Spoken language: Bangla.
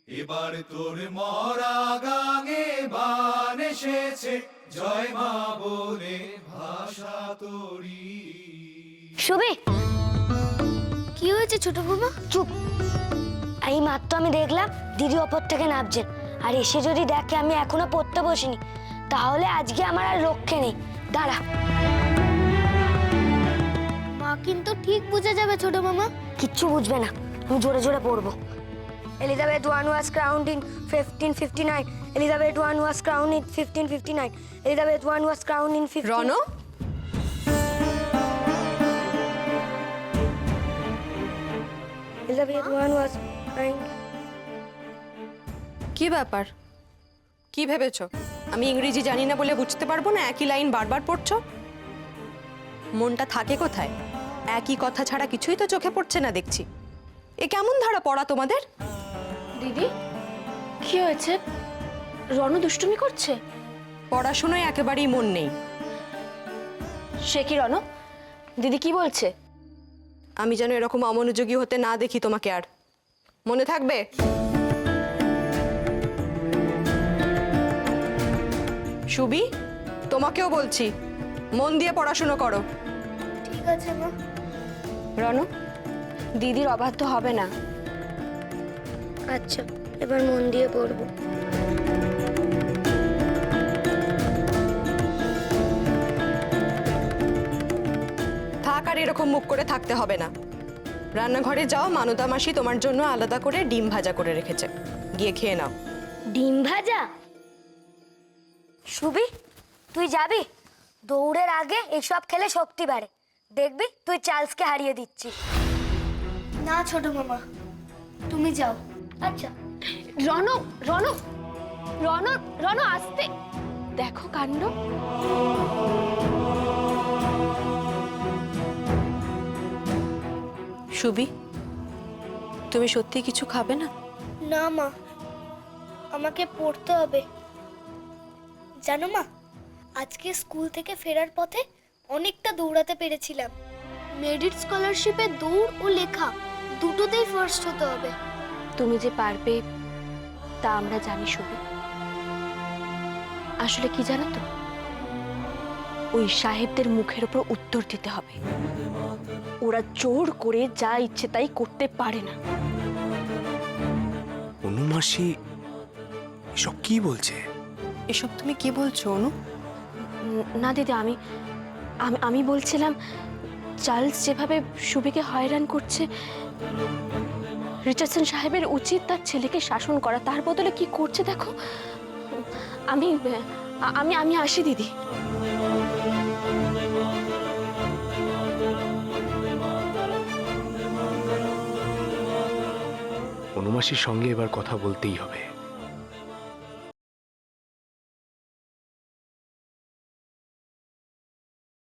এবার তোর মরা গাঙে বান এসেছে, জয় মা বলে ভাষা তোরি। শুভি, কি হয়েছে ছোট বৌমা? চুপ। এই মাত্র আমি দেখলাম দিদি ওপর থেকে নামছেন, আর এসে যদি দেখে আমি এখনো পড়তে বসিনি, তাহলে আজকে আমার আর রক্ষে নেই। দাঁড়া। মা কিন্তু ঠিক বুঝে যাবে ছোট মামা। কিচ্ছু বুঝবে না, আমি জোরে জোরে পড়বো। Elizabeth I was crowned in 1559. Elizabeth I was crowned in 1559. Elizabeth I was crowned in 15... Rono, Elizabeth I was crowned... কি ব্যাপার? কি ভেবেছো আমি ইংরেজি জানি না বলে বুঝতে পারবো না? একই লাইন বারবার পড়ছো। মনটা থাকে কোথায়? একই কথা ছাড়া কিছুই তো চোখে পড়ছে না দেখছি। এ কেমন ধারা পড়া তোমাদের? দিদি, কি হয়েছে? রনু দুষ্টুমি করছে? পড়াশোনায় একেবারেই মন নেই। সে কি রনু? দিদি কি বলছে? আমি যেন এরকম অমনোযোগী হতে না দেখি তোমাকে আর। মনে থাকবে? সুবি, তোমাকেও বলছি, মন দিয়ে পড়াশোনা করো। ঠিক আছে মা। রনু, দিদির অবাধ্য হবে না। আচ্ছা, এবার মন দিয়ে পড়বো। থাক, আর এরকম মুখ করে থাকতে হবে না। রান্নাঘরে যাও, মানদা মাসি তোমার জন্য আলাদা করে ডিম ভাজা করে রেখেছে, গিয়ে খেয়ে নাও। ডিম ভাজা? শুভি, তুই যাবি? দৌড়ের আগে এসব খেলে শক্তি বাড়ে। দেখবি তুই চার্লসকে হারিয়ে দিচ্ছিস। না ছোট মামা, তুমি যাও। আচ্ছা। রনু, রনু, রনু, রনু আসতে দেখো কাণ্ড। সুবি, তুমি সত্যি কিছু খাবে না? না মা, আমাকে পড়তে হবে। জানো মা, আজকে স্কুল থেকে ফেরার পথে অনেকটা দৌড়াতে পেরেছিলাম। মেরিট স্কলারশিপে দৌড় ও লেখা দুটোতেই ফার্স্ট হতে হবে। তুমি যে পারবে তা আমরা জানি শুভি। আসলে কি জানো তো, ওই সাহেবদের মুখের উপর উত্তর দিতে হবে। ওরা জোর করে যা ইচ্ছে তাই করতে পারে না। অনুমাসি এসব কি বলছে? এসব তুমি কি বলছো অনু? না দিদি, আমি বলছিলাম চার্লস যেভাবে সুবিকে হয়রান করছে, রিচার্ডসন সাহেবের উচিত তার ছেলেকে শাসন করা। তার বদলে কি করছে দেখো। আমি আমি আমি আসি দিদি। অনুমাসির সঙ্গে এবার কথা বলতেই হবে।